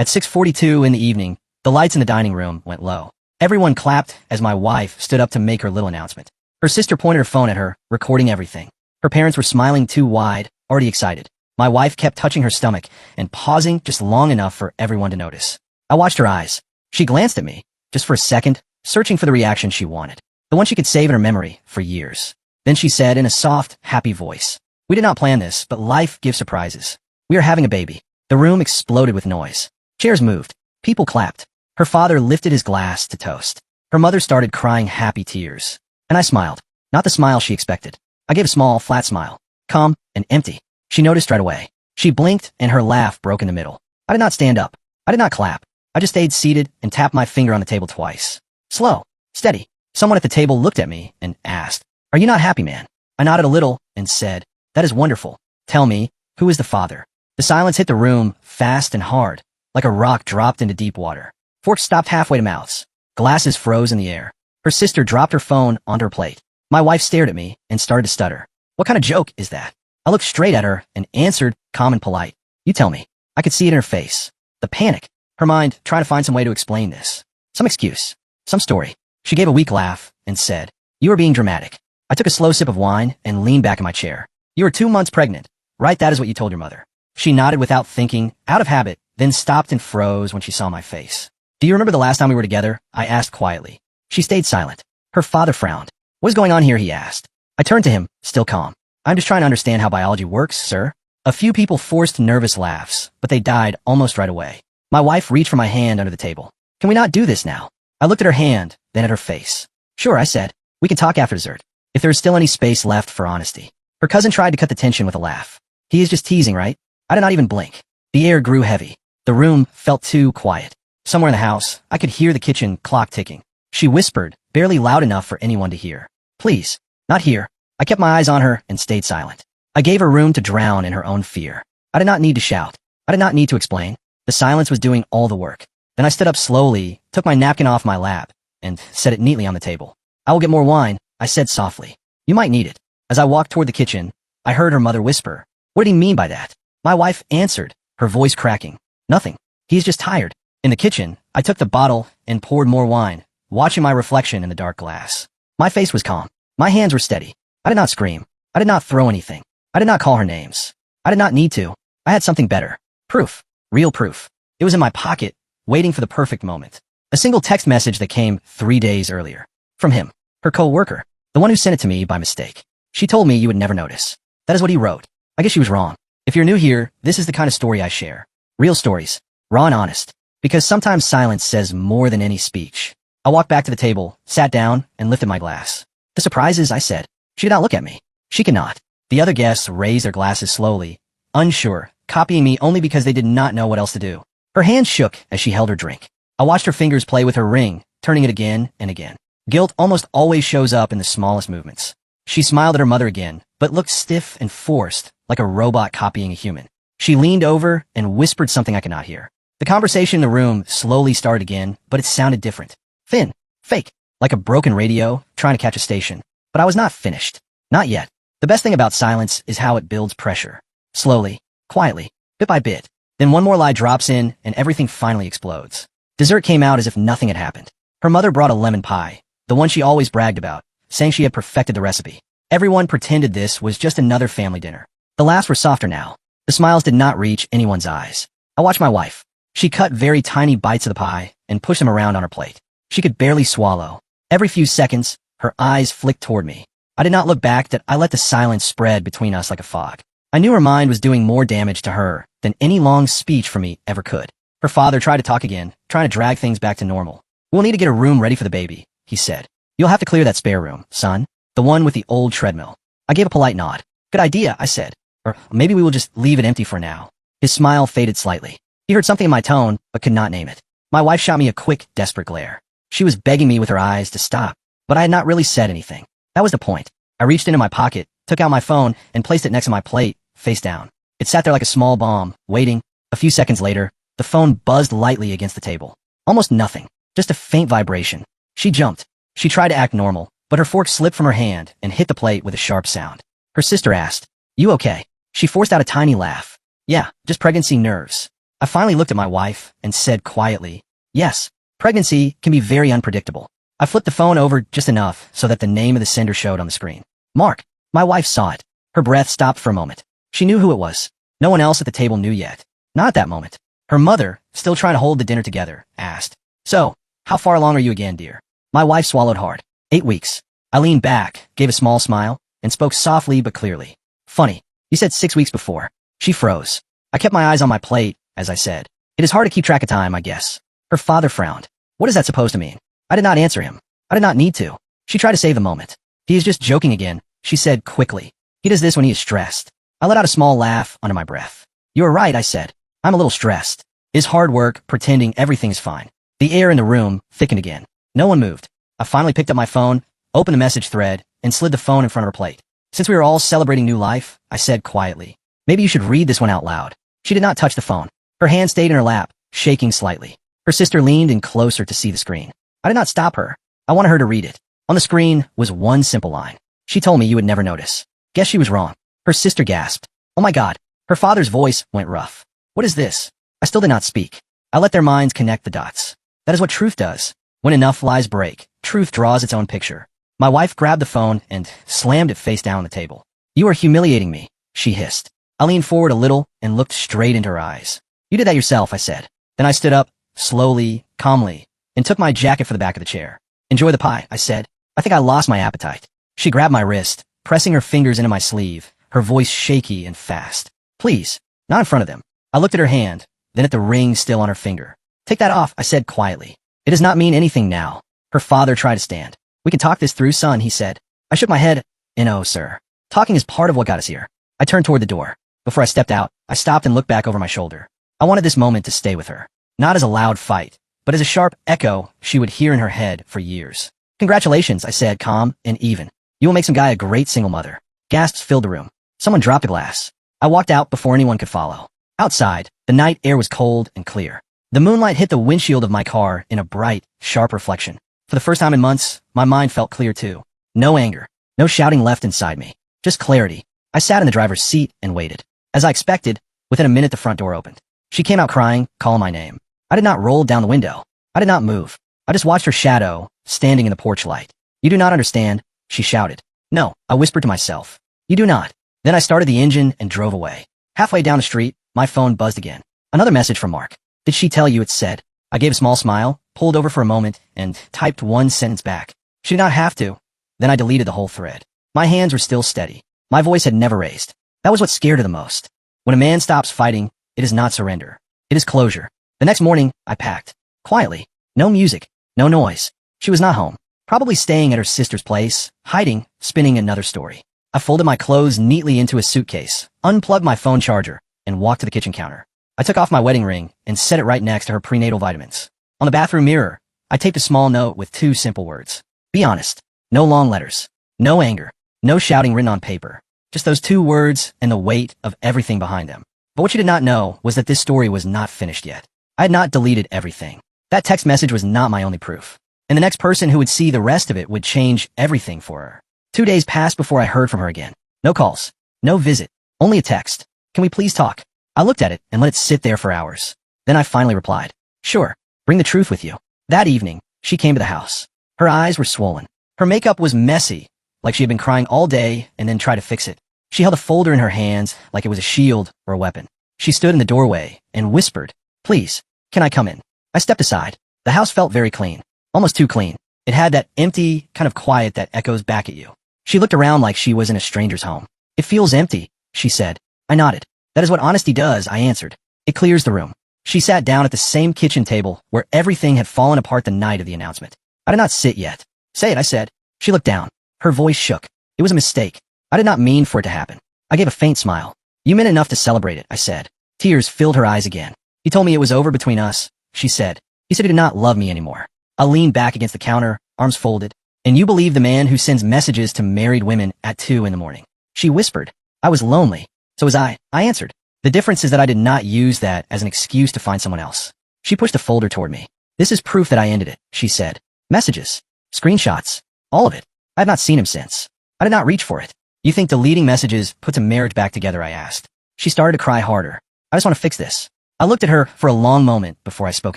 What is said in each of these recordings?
At 6:42 in the evening, the lights in the dining room went low. Everyone clapped as my wife stood up to make her little announcement. Her sister pointed her phone at her, recording everything. Her parents were smiling too wide, already excited. My wife kept touching her stomach and pausing just long enough for everyone to notice. I watched her eyes. She glanced at me, just for a second, searching for the reaction she wanted. The one she could save in her memory for years. Then she said in a soft, happy voice, "We did not plan this, but life gives surprises. We are having a baby." The room exploded with noise. Chairs moved. People clapped. Her father lifted his glass to toast. Her mother started crying happy tears. And I smiled. Not the smile she expected. I gave a small, flat smile. Calm and empty. She noticed right away. She blinked and her laugh broke in the middle. I did not stand up. I did not clap. I just stayed seated and tapped my finger on the table twice. Slow. Steady. Someone at the table looked at me and asked, "Are you not happy, man?" I nodded a little and said, "That is wonderful. Tell me, who is the father?" The silence hit the room fast and hard, like a rock dropped into deep water. Forks stopped halfway to mouths. Glasses froze in the air. Her sister dropped her phone onto her plate. My wife stared at me and started to stutter. "What kind of joke is that?" I looked straight at her and answered, calm and polite. "You tell me." I could see it in her face. The panic. Her mind trying to find some way to explain this. Some excuse. Some story. She gave a weak laugh and said, "You are being dramatic." I took a slow sip of wine and leaned back in my chair. "You were 2 months pregnant, right? That is what you told your mother." She nodded without thinking, out of habit, then stopped and froze when she saw my face. "Do you remember the last time we were together?" I asked quietly. She stayed silent. Her father frowned. "What is going on here?" he asked. I turned to him, still calm. "I'm just trying to understand how biology works, sir." A few people forced nervous laughs, but they died almost right away. My wife reached for my hand under the table. "Can we not do this now?" I looked at her hand, then at her face. "Sure," I said. "We can talk after dessert, if there is still any space left for honesty." Her cousin tried to cut the tension with a laugh. "He is just teasing, right?" I did not even blink. The air grew heavy. The room felt too quiet. Somewhere in the house, I could hear the kitchen clock ticking. She whispered, barely loud enough for anyone to hear. "Please, not here." I kept my eyes on her and stayed silent. I gave her room to drown in her own fear. I did not need to shout. I did not need to explain. The silence was doing all the work. Then I stood up slowly, took my napkin off my lap, and set it neatly on the table. "I will get more wine," I said softly. "You might need it." As I walked toward the kitchen, I heard her mother whisper, "What did he mean by that?" My wife answered, her voice cracking, "Nothing. He's just tired." In the kitchen, I took the bottle and poured more wine, watching my reflection in the dark glass. My face was calm. My hands were steady. I did not scream. I did not throw anything. I did not call her names. I did not need to. I had something better. Proof. Real proof. It was in my pocket, waiting for the perfect moment. A single text message that came 3 days earlier. From him. Her co-worker. The one who sent it to me by mistake. "She told me you would never notice." That is what he wrote. I guess she was wrong. If you're new here, this is the kind of story I share. Real stories. Raw and honest. Because sometimes silence says more than any speech. I walked back to the table, sat down, and lifted my glass. "The surprises," I said. She did not look at me. She could not. The other guests raised their glasses slowly, unsure, copying me only because they did not know what else to do. Her hand shook as she held her drink. I watched her fingers play with her ring, turning it again and again. Guilt almost always shows up in the smallest movements. She smiled at her mother again, but looked stiff and forced, like a robot copying a human. She leaned over and whispered something I could not hear. The conversation in the room slowly started again, but it sounded different. Thin. Fake. Like a broken radio, trying to catch a station. But I was not finished. Not yet. The best thing about silence is how it builds pressure. Slowly, quietly, bit by bit. Then one more lie drops in, and everything finally explodes. Dessert came out as if nothing had happened. Her mother brought a lemon pie, the one she always bragged about, saying she had perfected the recipe. Everyone pretended this was just another family dinner. The laughs were softer now. The smiles did not reach anyone's eyes. I watched my wife. She cut very tiny bites of the pie and pushed them around on her plate. She could barely swallow. Every few seconds, her eyes flicked toward me. I did not look back, that I let the silence spread between us like a fog. I knew her mind was doing more damage to her than any long speech from me ever could. Her father tried to talk again, trying to drag things back to normal. "We'll need to get a room ready for the baby," he said. "You'll have to clear that spare room, son. The one with the old treadmill." I gave a polite nod. "Good idea," I said. "Or maybe we will just leave it empty for now." His smile faded slightly. He heard something in my tone, but could not name it. My wife shot me a quick, desperate glare. She was begging me with her eyes to stop, but I had not really said anything. That was the point. I reached into my pocket, took out my phone, and placed it next to my plate, face down. It sat there like a small bomb, waiting. A few seconds later, the phone buzzed lightly against the table. Almost nothing. Just a faint vibration. She jumped. She tried to act normal, but her fork slipped from her hand and hit the plate with a sharp sound. Her sister asked, "You okay?" She forced out a tiny laugh. "Yeah, just pregnancy nerves." I finally looked at my wife and said quietly, yes, pregnancy can be very unpredictable. I flipped the phone over just enough so that the name of the sender showed on the screen. Mark. My wife saw it. Her breath stopped for a moment. She knew who it was. No one else at the table knew yet. Not at that moment. Her mother, still trying to hold the dinner together, asked, so, how far along are you again, dear? My wife swallowed hard. 8 weeks. I leaned back, gave a small smile, and spoke softly but clearly. Funny. You said 6 weeks before. She froze. I kept my eyes on my plate, as I said. It is hard to keep track of time, I guess. Her father frowned. What is that supposed to mean? I did not answer him. I did not need to. She tried to save the moment. He is just joking again, she said quickly. He does this when he is stressed. I let out a small laugh under my breath. You are right, I said. I'm a little stressed. It is hard work pretending everything is fine. The air in the room thickened again. No one moved. I finally picked up my phone, opened the message thread, and slid the phone in front of her plate. Since we were all celebrating new life, I said quietly, maybe you should read this one out loud. She did not touch the phone. Her hand stayed in her lap, shaking slightly. Her sister leaned in closer to see the screen. I did not stop her. I wanted her to read it. On the screen was one simple line. She told me you would never notice. Guess she was wrong. Her sister gasped. Oh my God. Her father's voice went rough. What is this? I still did not speak. I let their minds connect the dots. That is what truth does. When enough lies break, truth draws its own picture. My wife grabbed the phone and slammed it face down on the table. You are humiliating me, she hissed. I leaned forward a little and looked straight into her eyes. You did that yourself, I said. Then I stood up, slowly, calmly, and took my jacket for the back of the chair. Enjoy the pie, I said. I think I lost my appetite. She grabbed my wrist, pressing her fingers into my sleeve, her voice shaky and fast. Please, not in front of them. I looked at her hand, then at the ring still on her finger. Take that off, I said quietly. It does not mean anything now. Her father tried to stand. We can talk this through, son, he said. I shook my head. No, sir. Talking is part of what got us here. I turned toward the door. Before I stepped out, I stopped and looked back over my shoulder. I wanted this moment to stay with her. Not as a loud fight, but as a sharp echo she would hear in her head for years. Congratulations, I said, calm and even. You will make some guy a great single mother. Gasps filled the room. Someone dropped a glass. I walked out before anyone could follow. Outside, the night air was cold and clear. The moonlight hit the windshield of my car in a bright, sharp reflection. For the first time in months, my mind felt clear too. No anger. No shouting left inside me. Just clarity. I sat in the driver's seat and waited. As I expected, within a minute the front door opened. She came out crying, calling my name. I did not roll down the window. I did not move. I just watched her shadow, standing in the porch light. You do not understand, she shouted. No, I whispered to myself. You do not. Then I started the engine and drove away. Halfway down the street, my phone buzzed again. Another message from Mark. Did she tell you it said? I gave a small smile, pulled over for a moment, and typed one sentence back. She did not have to. Then I deleted the whole thread. My hands were still steady. My voice had never raised. That was what scared her the most. When a man stops fighting, it is not surrender. It is closure. The next morning, I packed. Quietly. No music. No noise. She was not home. Probably staying at her sister's place, hiding, spinning another story. I folded my clothes neatly into a suitcase, unplugged my phone charger, and walked to the kitchen counter. I took off my wedding ring and set it right next to her prenatal vitamins. On the bathroom mirror, I taped a small note with 2 simple words. Be honest. No long letters. No anger. No shouting written on paper. Just those 2 words and the weight of everything behind them. But what she did not know was that this story was not finished yet. I had not deleted everything. That text message was not my only proof. And the next person who would see the rest of it would change everything for her. 2 days passed before I heard from her again. No calls. No visit. Only a text. Can we please talk? I looked at it and let it sit there for hours. Then I finally replied. Sure. Bring the truth with you. That evening, she came to the house. Her eyes were swollen. Her makeup was messy, like she had been crying all day and then tried to fix it. She held a folder in her hands like it was a shield or a weapon. She stood in the doorway and whispered, please, can I come in? I stepped aside. The house felt very clean. Almost too clean. It had that empty, kind of quiet that echoes back at you. She looked around like she was in a stranger's home. It feels empty, she said. I nodded. That is what honesty does, I answered. It clears the room. She sat down at the same kitchen table where everything had fallen apart the night of the announcement. I did not sit yet. Say it, I said. She looked down. Her voice shook. It was a mistake. I did not mean for it to happen. I gave a faint smile. You meant enough to celebrate it, I said. Tears filled her eyes again. He told me it was over between us, she said. He said he did not love me anymore. I leaned back against the counter, arms folded. And you believe the man who sends messages to married women at 2 in the morning. She whispered. I was lonely. So was I answered. The difference is that I did not use that as an excuse to find someone else. She pushed a folder toward me. This is proof that I ended it, she said. Messages. Screenshots. All of it. I had not seen him since. I did not reach for it. You think deleting messages puts a marriage back together, I asked. She started to cry harder. I just want to fix this. I looked at her for a long moment before I spoke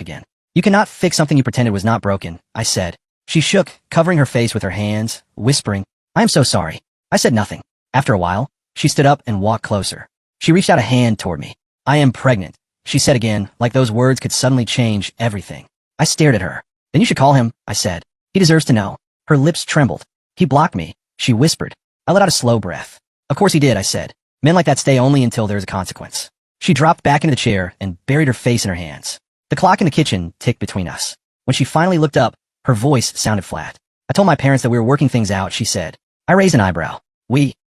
again. You cannot fix something you pretended was not broken, I said. She shook, covering her face with her hands, whispering, I am so sorry. I said nothing. After a while, she stood up and walked closer. She reached out a hand toward me. I am pregnant, she said again, like those words could suddenly change everything. I stared at her. Then you should call him, I said. He deserves to know. Her lips trembled. He blocked me, she whispered. I let out a slow breath. Of course he did, I said. Men like that stay only until there is a consequence. She dropped back into the chair and buried her face in her hands. The clock in the kitchen ticked between us. When she finally looked up, her voice sounded flat. I told my parents that we were working things out, she said. I raised an eyebrow.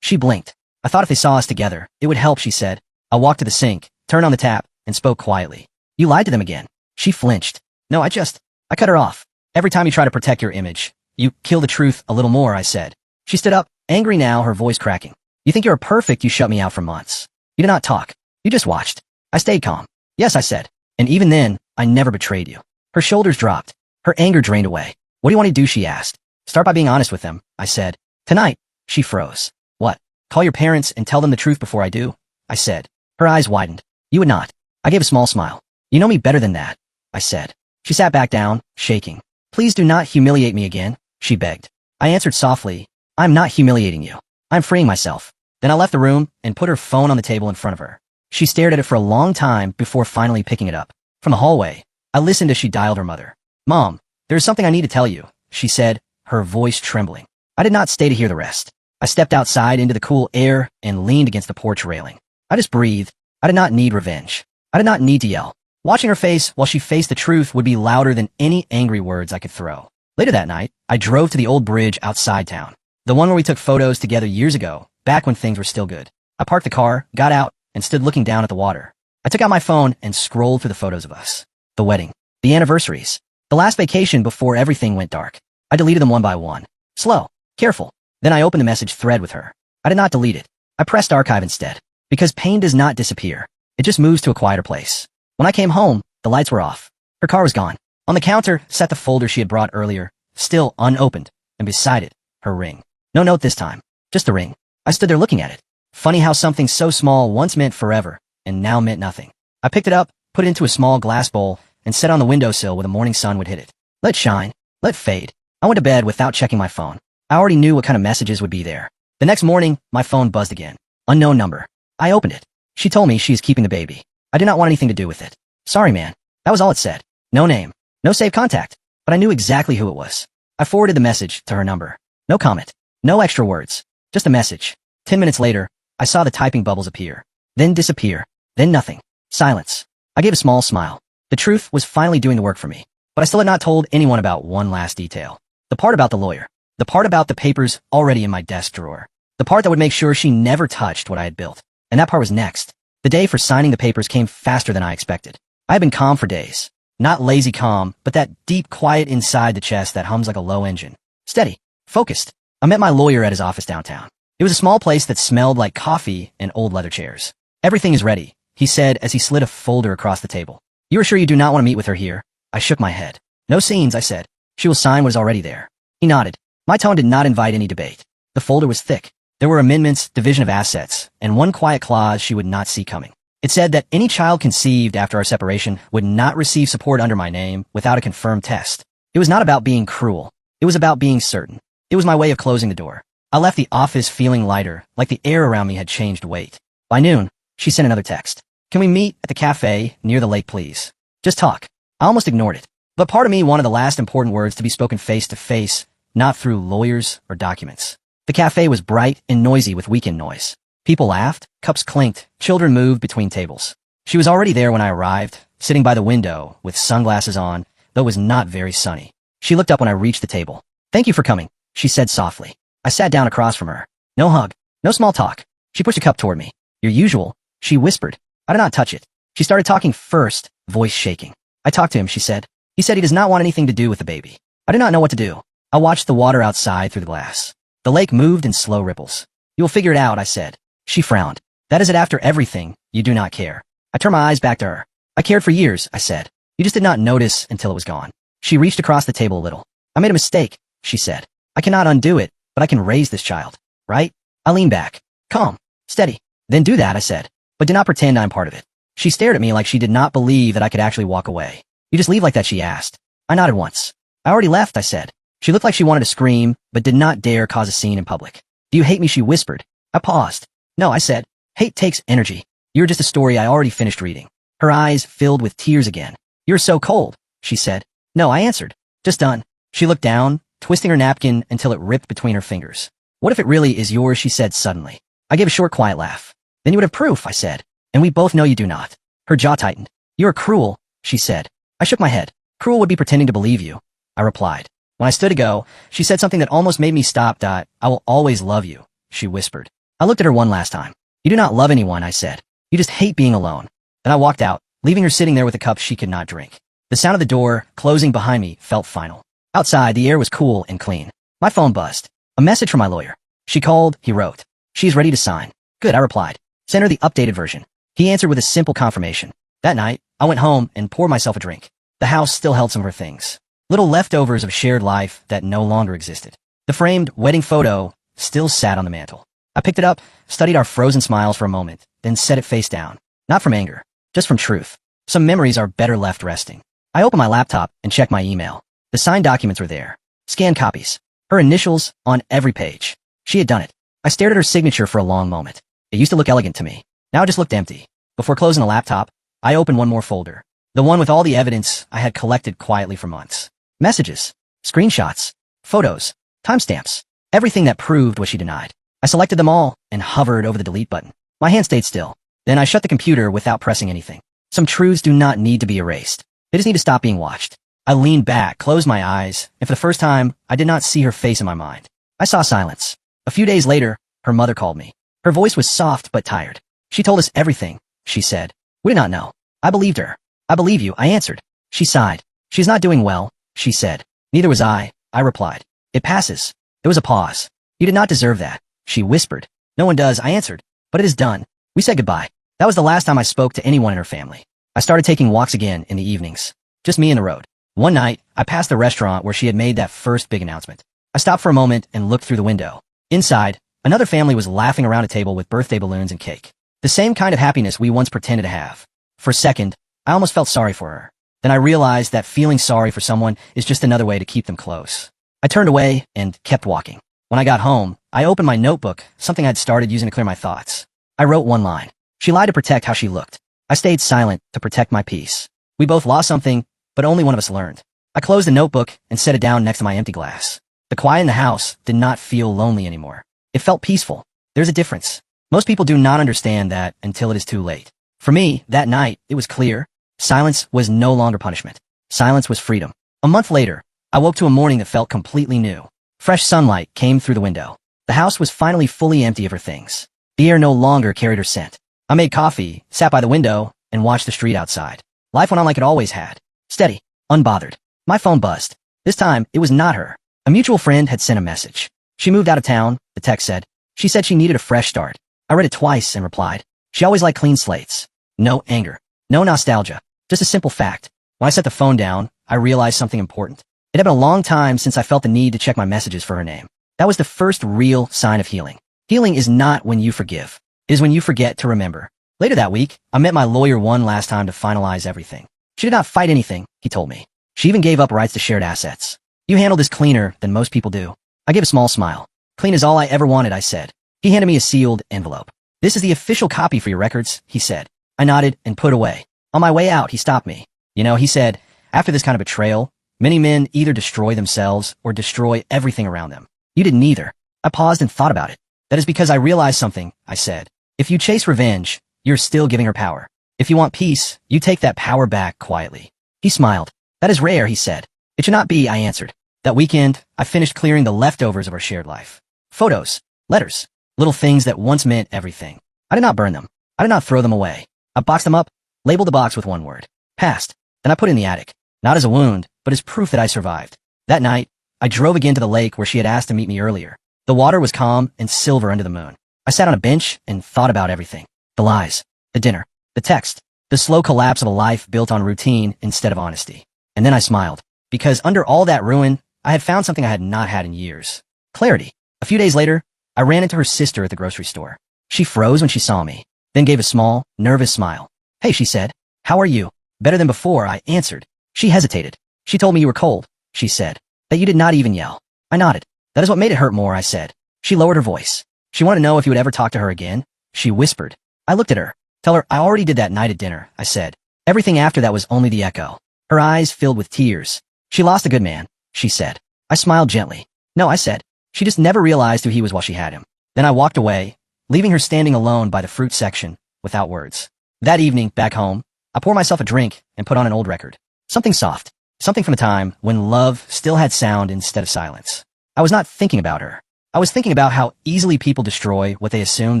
She blinked. I thought if they saw us together, it would help, she said. I walked to the sink, turned on the tap, and spoke quietly. You lied to them again. She flinched. No, I cut her off. Every time you try to protect your image, you kill the truth a little more, I said. She stood up, angry now, her voice cracking. You think you're perfect, you shut me out for months. You did not talk. You just watched. I stayed calm. Yes, I said. And even then, I never betrayed you. Her shoulders dropped. Her anger drained away. What do you want to do, she asked. Start by being honest with them, I said. Tonight, she froze. What? Call your parents and tell them the truth before I do? I said. Her eyes widened. You would not. I gave a small smile. You know me better than that, I said. She sat back down, shaking. Please do not humiliate me again, she begged. I answered softly, I'm not humiliating you. I'm freeing myself. Then I left the room and put her phone on the table in front of her. She stared at it for a long time before finally picking it up. From the hallway, I listened as she dialed her mother. Mom, there is something I need to tell you, she said, her voice trembling. I did not stay to hear the rest. I stepped outside into the cool air and leaned against the porch railing. I just breathed. I did not need revenge. I did not need to yell. Watching her face while she faced the truth would be louder than any angry words I could throw. Later that night, I drove to the old bridge outside town. The one where we took photos together years ago, back when things were still good. I parked the car, got out, and stood looking down at the water. I took out my phone and scrolled through the photos of us. The wedding. The anniversaries. The last vacation before everything went dark. I deleted them one by one. Slow. Careful. Then I opened the message thread with her. I did not delete it. I pressed archive instead. Because pain does not disappear. It just moves to a quieter place. When I came home, the lights were off. Her car was gone. On the counter sat the folder she had brought earlier, still unopened, and beside it, her ring. No note this time. Just the ring. I stood there looking at it. Funny how something so small once meant forever, and now meant nothing. I picked it up, put it into a small glass bowl, and set on the windowsill where the morning sun would hit it. Let shine. Let fade. I went to bed without checking my phone. I already knew what kind of messages would be there. The next morning, my phone buzzed again. Unknown number. I opened it. She told me she is keeping the baby. I did not want anything to do with it. Sorry, man. That was all it said. No name. No saved contact. But I knew exactly who it was. I forwarded the message to her number. No comment. No extra words. Just a message. 10 minutes later, I saw the typing bubbles appear. Then disappear. Then nothing. Silence. I gave a small smile. The truth was finally doing the work for me. But I still had not told anyone about one last detail. The part about the lawyer. The part about the papers already in my desk drawer. The part that would make sure she never touched what I had built. And that part was next. The day for signing the papers came faster than I expected. I had been calm for days. Not lazy calm, but that deep quiet inside the chest that hums like a low engine. Steady. Focused. I met my lawyer at his office downtown. It was a small place that smelled like coffee and old leather chairs. Everything is ready, he said as he slid a folder across the table. You are sure you do not want to meet with her here? I shook my head. No scenes, I said. She will sign what is already there. He nodded. My tone did not invite any debate. The folder was thick. There were amendments, division of assets, and one quiet clause she would not see coming. It said that any child conceived after our separation would not receive support under my name without a confirmed test. It was not about being cruel. It was about being certain. It was my way of closing the door. I left the office feeling lighter, like the air around me had changed weight. By noon, she sent another text. Can we meet at the cafe near the lake, please? Just talk. I almost ignored it. But part of me wanted the last important words to be spoken face to face, not through lawyers or documents. The cafe was bright and noisy with weekend noise. People laughed, cups clinked, children moved between tables. She was already there when I arrived, sitting by the window with sunglasses on, though it was not very sunny. She looked up when I reached the table. Thank you for coming, she said softly. I sat down across from her. No hug, no small talk. She pushed a cup toward me. Your usual, she whispered. I did not touch it. She started talking first, voice shaking. I talked to him, she said. He said he does not want anything to do with the baby. I did not know what to do. I watched the water outside through the glass. The lake moved in slow ripples. You will figure it out, I said. She frowned. That is it after everything, you do not care. I turned my eyes back to her. I cared for years, I said. You just did not notice until it was gone. She reached across the table a little. I made a mistake, she said. I cannot undo it, but I can raise this child, right? I leaned back. Calm. Steady. Then do that, I said. But do not pretend I'm part of it. She stared at me like she did not believe that I could actually walk away. You just leave like that, she asked. I nodded once. I already left, I said. She looked like she wanted to scream, but did not dare cause a scene in public. Do you hate me, she whispered. I paused. No, I said. Hate takes energy. You're just a story I already finished reading. Her eyes filled with tears again. You're so cold, she said. No, I answered. Just done. She looked down, twisting her napkin until it ripped between her fingers. What if it really is yours, she said suddenly. I gave a short, quiet laugh. Then you would have proof, I said. And we both know you do not. Her jaw tightened. You are cruel, she said. I shook my head. Cruel would be pretending to believe you, I replied. When I stood to go, she said something that almost made me stop. I will always love you, she whispered. I looked at her one last time. You do not love anyone, I said. You just hate being alone. Then I walked out, leaving her sitting there with a cup she could not drink. The sound of the door closing behind me felt final. Outside, the air was cool and clean. My phone buzzed. A message from my lawyer. She called, he wrote. She is ready to sign. Good, I replied. Send her the updated version. He answered with a simple confirmation. That night, I went home and poured myself a drink. The house still held some of her things. Little leftovers of shared life that no longer existed. The framed wedding photo still sat on the mantel. I picked it up, studied our frozen smiles for a moment, then set it face down. Not from anger, just from truth. Some memories are better left resting. I opened my laptop and checked my email. The signed documents were there. Scanned copies. Her initials on every page. She had done it. I stared at her signature for a long moment. It used to look elegant to me. Now it just looked empty. Before closing the laptop, I opened one more folder. The one with all the evidence I had collected quietly for months. Messages, screenshots, photos, timestamps, everything that proved what she denied. I selected them all and hovered over the delete button. My hand stayed still. Then I shut the computer without pressing anything. Some truths do not need to be erased. They just need to stop being watched. I leaned back, closed my eyes, and for the first time, I did not see her face in my mind. I saw silence. A few days later, her mother called me. Her voice was soft but tired. She told us everything, she said. We did not know. I believed her. I believe you, I answered. She sighed. She's not doing well, she said. Neither was I replied. It passes. There was a pause. You did not deserve that, she whispered. No one does, I answered. But it is done. We said goodbye. That was the last time I spoke to anyone in her family. I started taking walks again in the evenings. Just me and the road. One night, I passed the restaurant where she had made that first big announcement. I stopped for a moment and looked through the window. Inside, another family was laughing around a table with birthday balloons and cake. The same kind of happiness we once pretended to have. For a second, I almost felt sorry for her. Then I realized that feeling sorry for someone is just another way to keep them close. I turned away and kept walking. When I got home, I opened my notebook, something I'd started using to clear my thoughts. I wrote one line. She lied to protect how she looked. I stayed silent to protect my peace. We both lost something, but only one of us learned. I closed the notebook and set it down next to my empty glass. The quiet in the house did not feel lonely anymore. It felt peaceful. There's a difference. Most people do not understand that until it is too late. For me, that night, it was clear. Silence was no longer punishment. Silence was freedom. A month later, I woke to a morning that felt completely new. Fresh sunlight came through the window. The house was finally fully empty of her things. The air no longer carried her scent. I made coffee, sat by the window, and watched the street outside. Life went on like it always had. Steady, unbothered. My phone buzzed. This time, it was not her. A mutual friend had sent a message. She moved out of town, the text said. She said she needed a fresh start. I read it twice and replied. She always liked clean slates. No anger. No nostalgia. Just a simple fact. When I set the phone down, I realized something important. It had been a long time since I felt the need to check my messages for her name. That was the first real sign of healing. Healing is not when you forgive. It is when you forget to remember. Later that week, I met my lawyer one last time to finalize everything. She did not fight anything, he told me. She even gave up rights to shared assets. You handle this cleaner than most people do. I gave a small smile. Clean is all I ever wanted, I said. He handed me a sealed envelope. This is the official copy for your records, he said. I nodded and put away. On my way out, he stopped me. You know, he said, after this kind of betrayal, many men either destroy themselves or destroy everything around them. You did neither. I paused and thought about it. That is because I realized something, I said. If you chase revenge, you're still giving her power. If you want peace, you take that power back quietly. He smiled. That is rare, he said. It should not be, I answered. That weekend, I finished clearing the leftovers of our shared life. Photos, letters, little things that once meant everything. I did not burn them. I did not throw them away. I boxed them up, labeled the box with one word. Past. Then I put it in the attic. Not as a wound, but as proof that I survived. That night, I drove again to the lake where she had asked to meet me earlier. The water was calm and silver under the moon. I sat on a bench and thought about everything. The lies, the dinner, the text, the slow collapse of a life built on routine instead of honesty. And then I smiled. Because under all that ruin, I had found something I had not had in years. Clarity. A few days later, I ran into her sister at the grocery store. She froze when she saw me, then gave a small, nervous smile. Hey, she said. How are you? Better than before, I answered. She hesitated. She told me you were cold, she said. That you did not even yell. I nodded. That is what made it hurt more, I said. She lowered her voice. She wanted to know if you would ever talk to her again. She whispered. I looked at her. Tell her I already did that night at dinner, I said. Everything after that was only the echo. Her eyes filled with tears. She lost a good man, she said. I smiled gently. No, I said. She just never realized who he was while she had him. Then I walked away, leaving her standing alone by the fruit section, without words. That evening, back home, I poured myself a drink and put on an old record. Something soft. Something from a time when love still had sound instead of silence. I was not thinking about her. I was thinking about how easily people destroy what they assume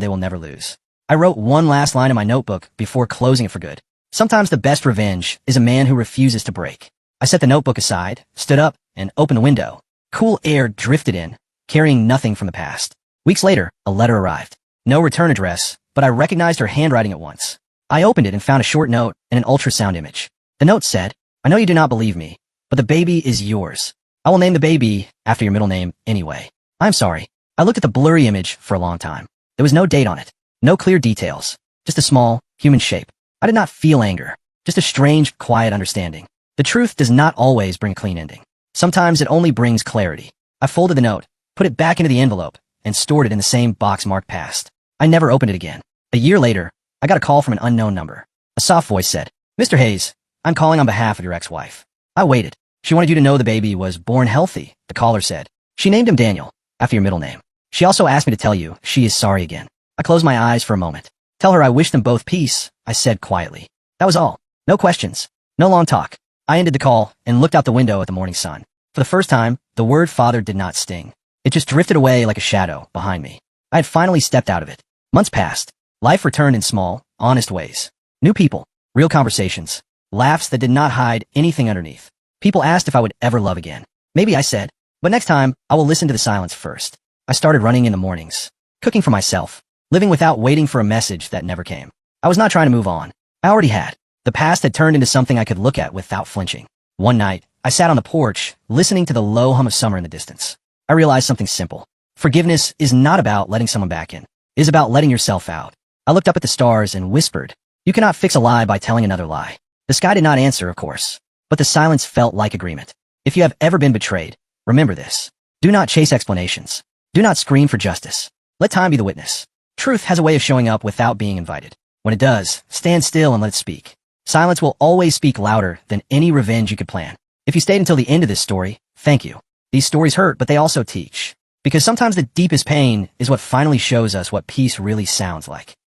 they will never lose. I wrote one last line in my notebook before closing it for good. Sometimes the best revenge is a man who refuses to break. I set the notebook aside, stood up, and opened the window. Cool air drifted in, carrying nothing from the past. Weeks later, a letter arrived. No return address, but I recognized her handwriting at once. I opened it and found a short note and an ultrasound image. The note said, I know you do not believe me, but the baby is yours. I will name the baby after your middle name anyway. I'm sorry. I looked at the blurry image for a long time. There was no date on it. No clear details. Just a small, human shape. I did not feel anger. Just a strange, quiet understanding. The truth does not always bring a clean ending. Sometimes it only brings clarity. I folded the note, put it back into the envelope, and stored it in the same box marked past. I never opened it again. A year later, I got a call from an unknown number. A soft voice said, Mr. Hayes, I'm calling on behalf of your ex-wife. I waited. She wanted you to know the baby was born healthy, the caller said. She named him Daniel, after your middle name. She also asked me to tell you she is sorry again. I closed my eyes for a moment. Tell her I wish them both peace, I said quietly. That was all. No questions. No long talk. I ended the call and looked out the window at the morning sun. For the first time, the word father did not sting. It just drifted away like a shadow behind me. I had finally stepped out of it. Months passed. Life returned in small, honest ways. New people, real conversations, laughs that did not hide anything underneath. People asked if I would ever love again. Maybe I said, but next time, I will listen to the silence first. I started running in the mornings, cooking for myself, living without waiting for a message that never came. I was not trying to move on. I already had. The past had turned into something I could look at without flinching. One night, I sat on the porch, listening to the low hum of summer in the distance. I realized something simple. Forgiveness is not about letting someone back in. It is about letting yourself out. I looked up at the stars and whispered, you cannot fix a lie by telling another lie. The sky did not answer, of course, but the silence felt like agreement. If you have ever been betrayed, remember this. Do not chase explanations. Do not scream for justice. Let time be the witness. Truth has a way of showing up without being invited. When it does, stand still and let it speak. Silence will always speak louder than any revenge you could plan. If you stayed until the end of this story, thank you. These stories hurt, but they also teach. Because sometimes the deepest pain is what finally shows us what peace really sounds like.